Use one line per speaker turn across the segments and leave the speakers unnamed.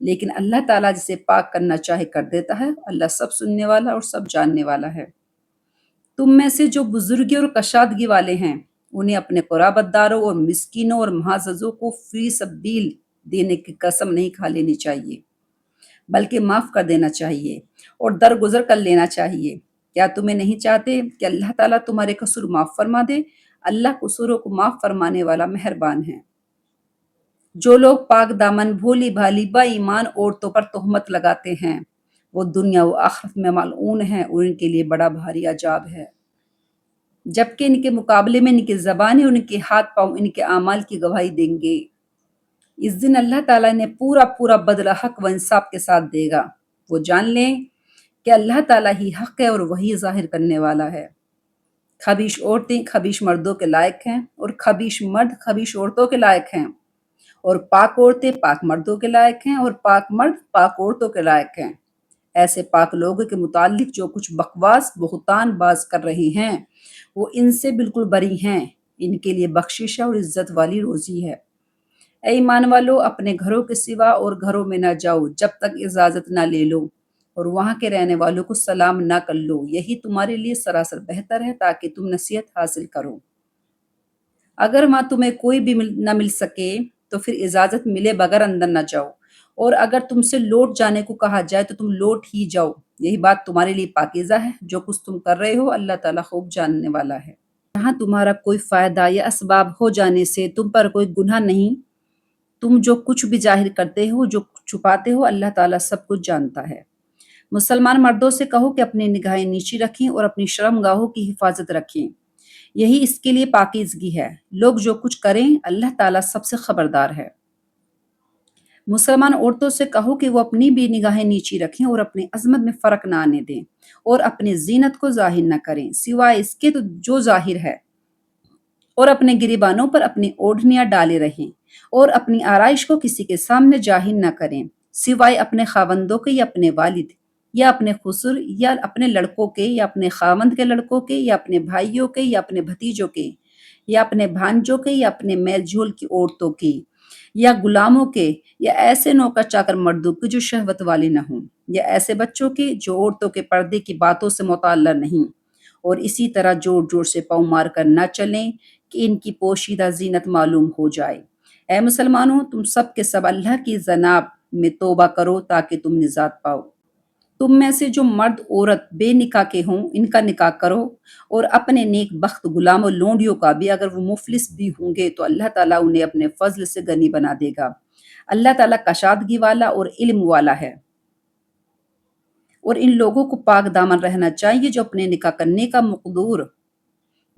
لیکن اللہ تعالیٰ جسے پاک کرنا چاہے کر دیتا ہے۔ اللہ سب سننے والا اور سب جاننے والا ہے۔ تم میں سے جو بزرگی اور کشادگی والے ہیں انہیں اپنے قرابت داروں اور مسکینوں اور معززوں کو فری سبیل دینے کی قسم نہیں کھا لینی چاہیے، بلکہ معاف کر دینا چاہیے اور درگزر کر لینا چاہیے۔ کیا تمہیں نہیں چاہتے کہ اللہ تعالیٰ تمہارے قصور معاف فرما دے؟ اللہ قصوروں کو معاف فرمانے والا مہربان ہے۔ جو لوگ پاک دامن بھولی بھالی با ایمان عورتوں پر تہمت لگاتے ہیں وہ دنیا و آخرت میں ملعون ہیں اور ان کے لیے بڑا بھاری عذاب ہے۔ جبکہ ان کے مقابلے میں ان کی زبانیں اور ان کے ہاتھ پاؤں ان کے اعمال کی گواہی دیں گے۔ اس دن اللہ تعالیٰ نے پورا پورا بدلہ حق و انصاف کے ساتھ دے گا۔ وہ جان لیں کہ اللہ تعالیٰ ہی حق ہے اور وہی ظاہر کرنے والا ہے۔ خبیث عورتیں خبیث مردوں کے لائق ہیں اور خبیث مرد خبیث عورتوں کے لائق ہیں، اور پاک عورتیں پاک مردوں کے لائق ہیں اور پاک مرد پاک عورتوں کے لائق ہیں۔ ایسے پاک لوگوں کے متعلق جو کچھ بکواس بہتان باز کر رہے ہیں وہ ان سے بالکل بری ہیں۔ ان کے لیے بخشش اور عزت والی روزی ہے۔ اے ایمان والو، اپنے گھروں کے سوا اور گھروں میں نہ جاؤ جب تک اجازت نہ لے لو، اور وہاں کے رہنے والوں کو سلام نہ کر لو، یہی تمہارے لیے سراسر بہتر ہے تاکہ تم نصیحت حاصل کرو۔ اگر وہاں تمہیں کوئی بھی نہ مل سکے تو پھر اجازت ملے بغیر اندر نہ جاؤ، اور اگر تم سے لوٹ جانے کو کہا جائے تو تم لوٹ ہی جاؤ، یہی بات تمہارے لیے پاکیزہ ہے۔ جو کچھ تم کر رہے ہو اللہ تعالیٰ خوب جاننے والا ہے۔ جہاں تمہارا کوئی فائدہ یا اسباب ہو جانے سے تم پر کوئی گناہ نہیں، تم جو کچھ بھی ظاہر کرتے ہو جو چھپاتے ہو اللہ تعالیٰ سب کچھ جانتا ہے۔ مسلمان مردوں سے کہو کہ اپنی نگاہیں نیچی رکھیں اور اپنی شرم گاہوں کی حفاظت رکھیں، یہی اس کے لیے پاکیزگی ہے۔ لوگ جو کچھ کریں اللہ تعالیٰ سب سے خبردار ہے۔ مسلمان عورتوں سے کہو کہ وہ اپنی بھی نگاہیں نیچی رکھیں اور اپنی عظمت میں فرق نہ آنے دیں اور اپنی زینت کو ظاہر نہ کریں سوائے اس کے تو جو ظاہر ہے، اور اپنے گریبانوں پر اپنی اوڑھنیاں ڈالے رہیں اور اپنی آرائش کو کسی کے سامنے ظاہر نہ کریں سوائے اپنے خاوندوں کے یا اپنے والد یا اپنے خسر یا اپنے لڑکوں کے یا اپنے خاوند کے لڑکوں کے یا اپنے بھائیوں کے یا اپنے بھتیجوں کے یا اپنے بھانجوں کے یا اپنے میل جول کی عورتوں کی یا غلاموں کے یا ایسے نوکر چاکر مردوں کے جو شہوت والے نہ ہوں، یا ایسے بچوں کے جو عورتوں کے پردے کی باتوں سے مطلع نہیں، اور اسی طرح جوڑ جوڑ سے پاؤں مار کر نہ چلیں کہ ان کی پوشیدہ زینت معلوم ہو جائے۔ اے مسلمانوں، تم سب کے سب اللہ کی جناب میں توبہ کرو تاکہ تم نجات پاؤ۔ تم میں سے جو مرد عورت بے نکاح کے ہوں ان کا نکاح کرو، اور اپنے نیک بخت غلام و لونڈیوں کا بھی اگر وہ مفلس بھی ہوں گے تو اللہ تعالیٰ انہیں اپنے فضل سے غنی بنا دے گا۔ اللہ تعالیٰ کشادگی والا اور علم والا ہے۔ اور ان لوگوں کو پاک دامن رہنا چاہیے جو اپنے نکاح کرنے کا مقدور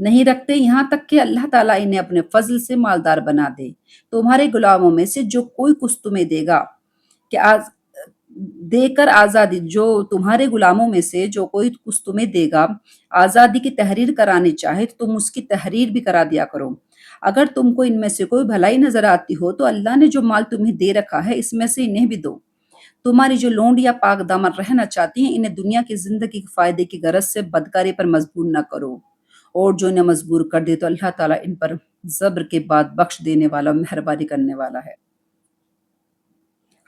نہیں رکھتے یہاں تک کہ اللہ تعالیٰ انہیں اپنے فضل سے مالدار بنا دے۔ تمہارے غلاموں میں سے جو کوئی کچھ تمہیں دے گا کہ دے کر آزادی جو تمہارے غلاموں میں سے جو کوئی کچھ تمہیں دے گا آزادی کی تحریر کرانی چاہے تو تم اس کی تحریر بھی کرا دیا کرو۔ اگر تم کو ان میں سے کوئی بھلائی نظر آتی ہو تو اللہ نے جو مال تمہیں دے رکھا ہے اس میں سے انہیں بھی دو۔ تمہاری جو لونڈیاں پاک دامن رہنا چاہتی ہیں انہیں دنیا کی زندگی کے فائدے کی غرض سے بدکاری پر مجبور نہ کرو، اور جو انہیں مجبور کر دے تو اللہ تعالیٰ ان پر صبر کے بعد بخش دینے والا مہربانی کرنے والا ہے۔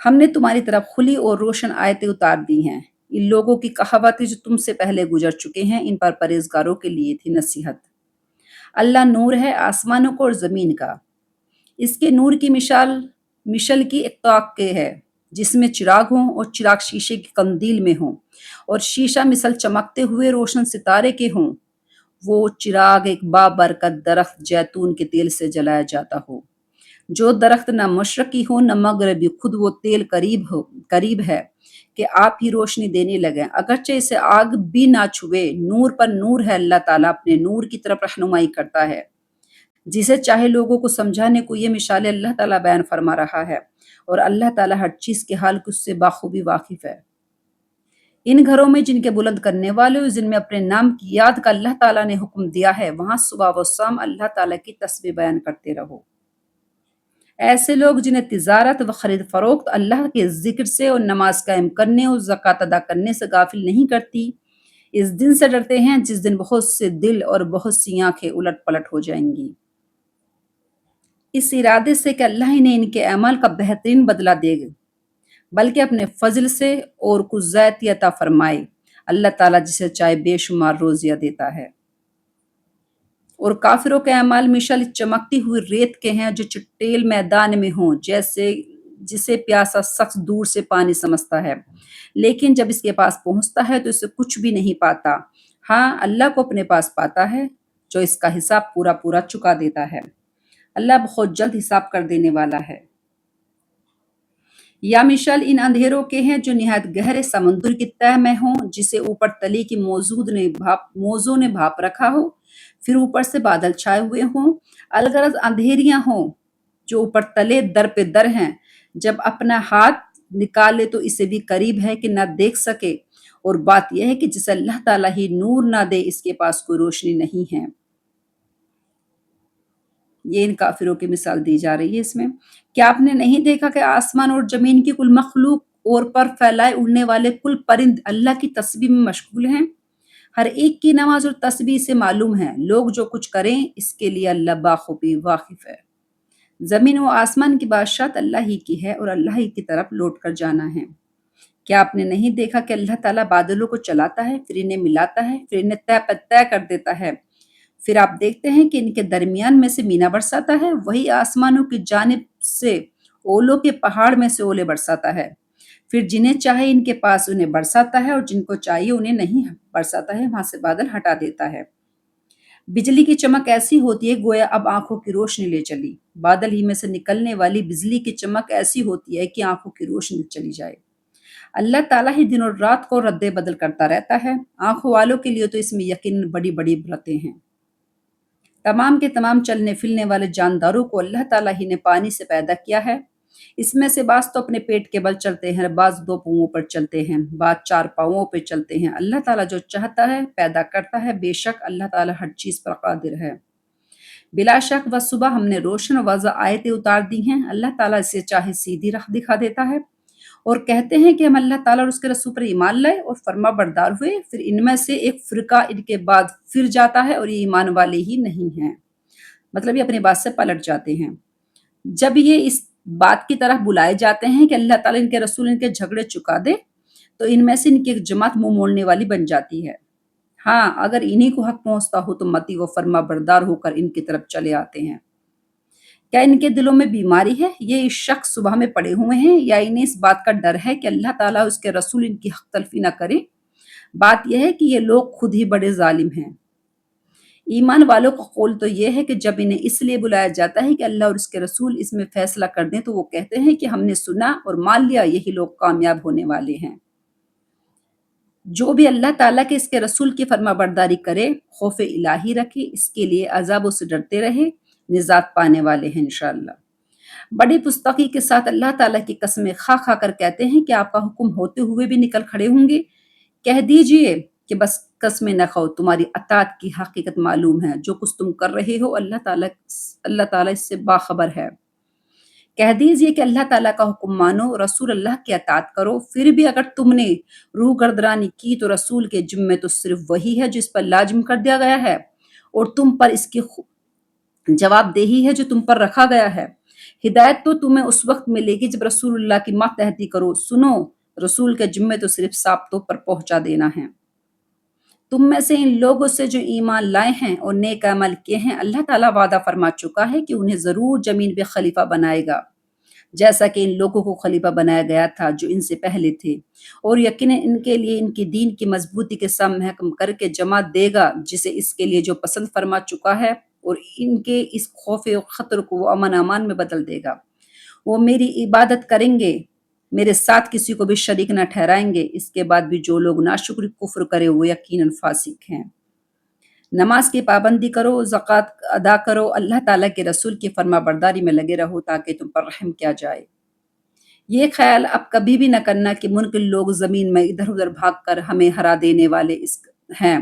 ہم نے تمہاری طرف کھلی اور روشن آیتیں اتار دی ہیں۔ ان لوگوں کی کہاوتیں جو تم سے پہلے گزر چکے ہیں ان پر پرہیزگاروں کے لیے تھی نصیحت۔ اللہ نور ہے آسمانوں کو اور زمین کا، اس کے نور کی مشل کی ایک طاق کے ہے جس میں چراغ ہوں اور چراغ شیشے کی قندیل میں ہوں اور شیشہ مثل چمکتے ہوئے روشن ستارے کے ہوں۔ وہ چراغ ایک بابرکت درخت جیتون کے تیل سے جلایا جاتا ہو، جو درخت نہ مشرقی ہو نہ مغربی، خود وہ تیل قریب ہے کہ آپ ہی روشنی دینے لگیں، اگرچہ اسے آگ بھی نہ چھوے۔ نور پر نور ہے، اللہ تعالیٰ اپنے نور کی طرف رہنمائی کرتا ہے جسے چاہے لوگوں کو سمجھانے کو۔ یہ مثال اللہ تعالیٰ بیان فرما رہا ہے، اور اللہ تعالیٰ ہر چیز کے حال کو اس سے بخوبی واقف ہے۔ ان گھروں میں جن کے بلند کرنے والے جن میں اپنے نام کی یاد کا اللہ تعالیٰ نے حکم دیا ہے وہاں صبح و شام اللہ تعالیٰ کی تسبیح بیان کرتے رہو۔ ایسے لوگ جنہیں تجارت و خرید فروخت اللہ کے ذکر سے اور نماز قائم کرنے اور زکوٰۃ ادا کرنے سے غافل نہیں کرتی، اس دن سے ڈرتے ہیں جس دن بہت سے دل اور بہت سی آنکھیں الٹ پلٹ ہو جائیں گی، اس ارادے سے کہ اللہ انہیں ان کے اعمال کا بہترین بدلہ دے گا۔ بلکہ اپنے فضل سے اور کچھ زیادتی عطا فرمائے۔ اللہ تعالیٰ جسے چاہے بے شمار روزیاں دیتا ہے۔ اور کافروں کے اعمال مثل چمکتی ہوئی ریت کے ہیں جو چٹیل میدان میں ہوں، جسے پیاسا شخص دور سے پانی سمجھتا ہے، لیکن جب اس کے پاس پہنچتا ہے تو اسے کچھ بھی نہیں پاتا۔ ہاں، اللہ کو اپنے پاس پاتا ہے جو اس کا حساب پورا پورا چکا دیتا ہے۔ اللہ بہت جلد حساب کر دینے والا ہے۔ یا مثال ان اندھیروں کے ہیں جو نہایت گہرے سمندر کی تہ میں ہوں، جسے اوپر تلی کی موزوں نے بھاپ رکھا ہو، پھر اوپر سے بادل چھائے ہوئے ہوں، الغرض اندھیریاں ہوں جو اوپر تلے در پہ در ہیں، جب اپنا ہاتھ نکالے تو اسے بھی قریب ہے کہ نہ دیکھ سکے، اور بات یہ ہے کہ جسے اللہ تعالیٰ ہی نور نہ دے اس کے پاس کوئی روشنی نہیں ہے۔ یہ ان کافروں کی مثال دی جا رہی ہے اس میں۔ کیا آپ نے نہیں دیکھا کہ آسمان اور زمین کی کل مخلوق اور پر پھیلائے اڑنے والے کل پرند اللہ کی تسبیح میں مشغول ہیں؟ ہر ایک کی نماز اور تسبیح سے معلوم ہے۔ لوگ جو کچھ کریں اس کے لیے اللہ بخوبی واقف ہے۔ زمین و آسمان کی بادشاہت اللہ ہی کی ہے اور اللہ ہی کی طرف لوٹ کر جانا ہے۔ کیا آپ نے نہیں دیکھا کہ اللہ تعالیٰ بادلوں کو چلاتا ہے، پھر انہیں ملاتا ہے، پھر انہیں طے کر دیتا ہے، پھر آپ دیکھتے ہیں کہ ان کے درمیان میں سے مینا برساتا ہے، وہی آسمانوں کی جانب سے اولوں کے پہاڑ میں سے اولے برساتا ہے، پھر جنہیں چاہے ان کے پاس انہیں برساتا ہے اور جن کو چاہیے انہیں نہیں برساتا ہے، وہاں سے بادل ہٹا دیتا ہے۔ بجلی کی چمک ایسی ہوتی ہے گویا اب آنکھوں کی روشنی لے چلی، بادل ہی میں سے نکلنے والی بجلی کی چمک ایسی ہوتی ہے کہ آنکھوں کی روشنی چلی جائے۔ اللہ تعالیٰ ہی دن اور رات کو رد بدل کرتا رہتا ہے۔ آنکھوں والوں کے لیے تو اس میں یقیناً بڑی بڑی برتیں ہیں۔ تمام کے تمام چلنے پھرنے والے جانداروں کو اللہ تعالیٰ ہی نے پانی سے پیدا کیا ہے۔ اس میں سے بعض تو اپنے پیٹ کے بل چلتے ہیں، بعض دو پاؤں پر چلتے ہیں، بعض چار پاؤں پہ چلتے ہیں۔ اللہ تعالیٰ جو چاہتا ہے پیدا کرتا ہے، بے شک اللہ تعالیٰ ہر چیز پر قادر ہے۔ بلا شک و صبح ہم نے روشن و واضح آیتیں اتار دی ہیں، اللہ تعالیٰ اسے چاہے سیدھی راہ دکھا دیتا ہے۔ اور کہتے ہیں کہ ہم اللہ تعالیٰ اور اس کے رسول پر ایمان لائے اور فرما بردار ہوئے، پھر ان میں سے ایک فرقہ ان کے بعد پھر جاتا ہے اور یہ ایمان والے ہی نہیں ہیں، مطلب یہ اپنی بات سے پلٹ جاتے ہیں۔ جب یہ اس بات کی طرف بلائے جاتے ہیں کہ اللہ تعالیٰ ان کے رسول ان کے جھگڑے چکا دے، تو ان میں سے ان کی ایک جماعت منہ موڑنے والی بن جاتی ہے۔ ہاں، اگر انہی کو حق پہنچتا ہو تو متی وہ فرما بردار ہو کر ان کی طرف چلے آتے ہیں۔ کیا ان کے دلوں میں بیماری ہے؟ یہ اس شخص صبح میں پڑے ہوئے ہیں، یا انہیں اس بات کا ڈر ہے کہ اللہ تعالیٰ اس کے رسول ان کی حق تلفی نہ کرے؟ بات یہ ہے کہ یہ لوگ خود ہی بڑے ظالم ہیں۔ ایمان والوں کا قول تو یہ ہے کہ جب انہیں اس لیے بلایا جاتا ہے کہ اللہ اور اس کے رسول اس میں فیصلہ کر دیں تو وہ کہتے ہیں کہ ہم نے سنا اور مان لیا، یہی لوگ کامیاب ہونے والے ہیں۔ جو بھی اللہ تعالیٰ کے اس کے رسول کی فرما برداری کرے، خوف الہی رکھے، اس کے لیے عذابوں سے ڈرتے رہے، نجات پانے والے ہیں انشاءاللہ۔ بڑی پستقی کے ساتھ اللہ تعالیٰ کی قسمیں کھا کھا کر کہتے ہیں کہ آپ کا حکم ہوتے ہوئے بھی نکل کھڑے ہوں گے۔ کہہ دیجئے کہ بس قسمیں نہ کھاؤ، تمہاری اطاعت کی حقیقت معلوم ہے، جو کچھ تم کر رہے ہو اللہ تعالیٰ اس سے باخبر ہے۔ کہہ دیجئے کہ اللہ تعالیٰ کا حکم مانو، رسول اللہ کی اطاعت کرو، پھر بھی اگر تم نے روح گردانی کی تو رسول کے ذمے تو صرف وہی ہے جس پر لازم کر دیا گیا ہے، اور تم پر اس کی جواب دہی ہے جو تم پر رکھا گیا ہے۔ ہدایت تو تمہیں اس وقت ملے گی جب رسول اللہ کی ماتحتی کرو۔ سنو، رسول کے ذمے تو صرف ثابتوں پر پہنچا دینا ہے۔ تم میں سے ان لوگوں سے جو ایمان لائے ہیں اور نیک عمل کیے ہیں، اللہ تعالیٰ وعدہ فرما چکا ہے کہ انہیں ضرور زمین پہ خلیفہ بنائے گا، جیسا کہ ان لوگوں کو خلیفہ بنایا گیا تھا جو ان سے پہلے تھے، اور یقیناً ان کے لیے ان کی دین کی مضبوطی کے ساتھ محکم کر کے جمع دے گا، جسے اس کے لیے جو پسند فرما چکا ہے، اور ان کے اس خوف و خطر کو وہ امن امان میں بدل دے گا۔ وہ میری عبادت کریں گے، میرے ساتھ کسی کو بھی شریک نہ ٹھہرائیں گے، اس کے بعد بھی جو لوگ ناشکری کفر کرے وہ یقیناً فاسق ہیں۔ نماز کی پابندی کرو، زکوٰۃ ادا کرو، اللہ تعالیٰ کے رسول کی فرما برداری میں لگے رہو تاکہ تم پر رحم کیا جائے۔ یہ خیال اب کبھی بھی نہ کرنا کہ منکر لوگ زمین میں ادھر ادھر بھاگ کر ہمیں ہرا دینے والے ہیں،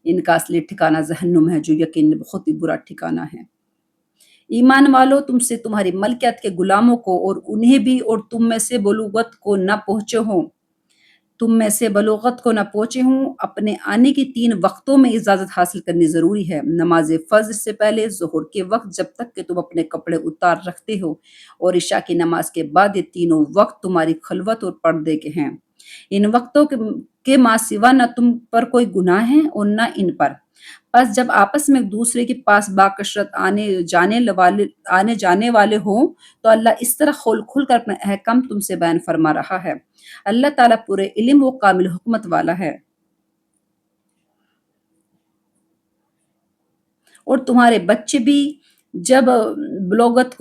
ان کا اصلی ٹھکانہ جہنم ہے جو یقیناً بہت ہی برا ٹھکانہ ہے۔ ایمان والو، تم سے تمہاری ملکیت کے غلاموں کو اور انہیں بھی اور تم میں سے بلوغت کو نہ پہنچے ہوں تم میں سے بلوغت کو نہ پہنچے ہوں، اپنے آنے کی 3 وقتوں میں اجازت حاصل کرنی ضروری ہے۔ نماز فجر سے پہلے، ظہر کے وقت جب تک کہ تم اپنے کپڑے اتار رکھتے ہو، اور عشاء کی نماز کے بعد، یہ تینوں وقت تمہاری خلوت اور پردے کے ہیں۔ ان وقتوں کے ماں سوا نہ تم پر کوئی گناہ ہے اور نہ ان پر۔ بس جب آپس میں ایک دوسرے کے پاس باکثرت آنے جانے والے ہوں تو اللہ اس طرح کھول کھول کر اپنا احکام تم سے بیان فرما رہا ہے۔ اللہ تعالیٰ پورے علم و کامل حکمت والا ہے۔ اور تمہارے بچے بھی جب بلوغت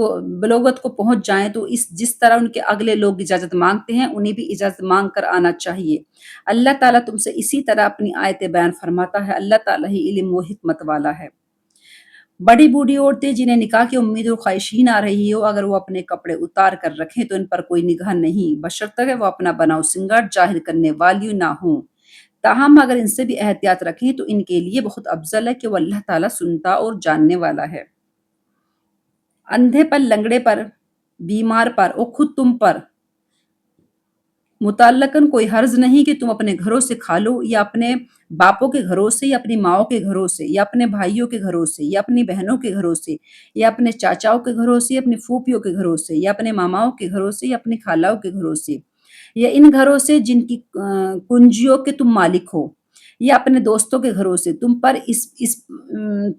کو پہنچ جائیں تو جس طرح ان کے اگلے لوگ اجازت مانگتے ہیں، انہیں بھی اجازت مانگ کر آنا چاہیے۔ اللہ تعالیٰ تم سے اسی طرح اپنی آیتیں بیان فرماتا ہے۔ اللہ تعالیٰ ہی علم و حکمت والا ہے۔ بڑی بوڑھی عورتیں جنہیں نکاح کی امید و خواہشین آ رہی ہو، اگر وہ اپنے کپڑے اتار کر رکھیں تو ان پر کوئی نگاہ نہیں، بشرطیکہ کہ وہ اپنا بناؤ سنگار ظاہر کرنے والی نہ ہوں۔ تاہم اگر ان سے بھی احتیاط رکھیں تو ان کے لیے بہت افضل ہے کہ وہ اللہ تعالیٰ سنتا اور جاننے والا ہے۔ اندھے پر، لنگڑے پر، بیمار پر اور خود تم پر متعلقاً کوئی حرج نہیں کہ تم اپنے گھروں سے کھا لو، یا اپنے باپوں کے گھروں سے، یا اپنی ماؤں کے گھروں سے، یا اپنے بھائیوں کے گھروں سے، یا اپنی بہنوں کے گھروں سے، یا اپنے چاچاؤں کے گھروں سے، یا اپنی پھوپھیوں کے گھروں سے، یا اپنے ماماؤں کے گھروں سے، یا اپنی خالاؤں کے گھروں سے، یا ان گھروں سے جن کی کنجیوں کے تم مالک ہو، یا اپنے دوستوں کے گھروں سے۔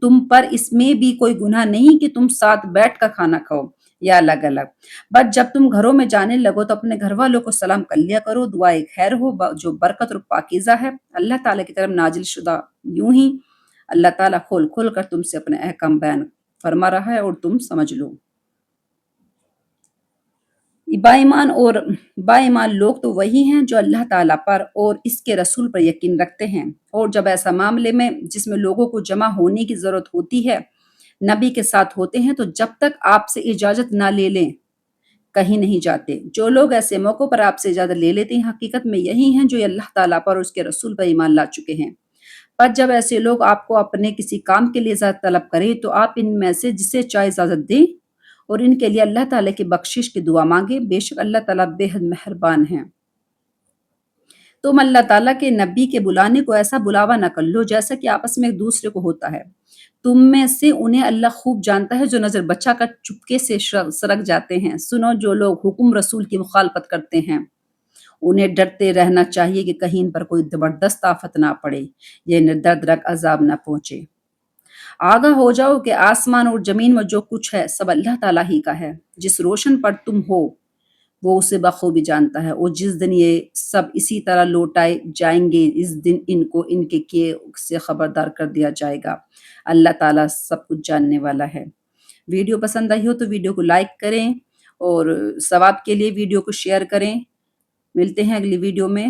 تم پر اس میں بھی کوئی گناہ نہیں کہ تم ساتھ بیٹھ کر کھانا کھاؤ یا الگ الگ۔ بس جب تم گھروں میں جانے لگو تو اپنے گھر والوں کو سلام کر لیا کرو، دعائے خیر ہو جو برکت اور پاکیزہ ہے اللہ تعالیٰ کی طرف نازل شدہ۔ یوں ہی اللہ تعالیٰ کھول کھول کر تم سے اپنے احکام بیان فرما رہا ہے اور تم سمجھ لو۔ با ایمان لوگ تو وہی ہیں جو اللہ تعالیٰ پر اور اس کے رسول پر یقین رکھتے ہیں، اور جب ایسا معاملے میں جس میں لوگوں کو جمع ہونے کی ضرورت ہوتی ہے نبی کے ساتھ ہوتے ہیں تو جب تک آپ سے اجازت نہ لے لیں کہیں نہیں جاتے۔ جو لوگ ایسے موقعوں پر آپ سے اجازت لے لیتے ہیں حقیقت میں یہی ہیں جو اللہ تعالیٰ پر اور اس کے رسول پر ایمان لا چکے ہیں۔ پر جب ایسے لوگ آپ کو اپنے کسی کام کے لیے اجازت طلب کریں تو آپ ان میں سے جسے چاہے اجازت دیں اور ان کے لیے اللہ تعالیٰ کی بخشش کی دعا مانگیں، بے شک اللہ تعالیٰ بے حد مہربان ہیں۔ تم اللہ تعالیٰ کے نبی کے بلانے کو ایسا بلاوا نہ کر لو جیسا کہ آپس میں ایک دوسرے کو ہوتا ہے۔ تم میں سے انہیں اللہ خوب جانتا ہے جو نظر بچا کر چپکے سے سرک جاتے ہیں۔ سنو، جو لوگ حکم رسول کی مخالفت کرتے ہیں انہیں ڈرتے رہنا چاہیے کہ کہیں ان پر کوئی زبردست آفت نہ پڑے یا انہیں دردناک عذاب نہ پہنچے۔ آگاہ ہو جاؤ کہ آسمان اور زمین میں جو کچھ ہے سب اللہ تعالیٰ ہی کا ہے۔ جس روشن پر تم ہو وہ اسے بخوبی جانتا ہے، اور جس دن یہ سب اسی طرح لوٹائے جائیں گے اس دن ان کو ان کے کیے سے خبردار کر دیا جائے گا۔ اللہ تعالیٰ سب کچھ جاننے والا ہے۔ ویڈیو پسند آئی ہو تو ویڈیو کو لائک کریں اور ثواب کے لیے ویڈیو کو شیئر کریں۔ ملتے ہیں اگلی ویڈیو میں۔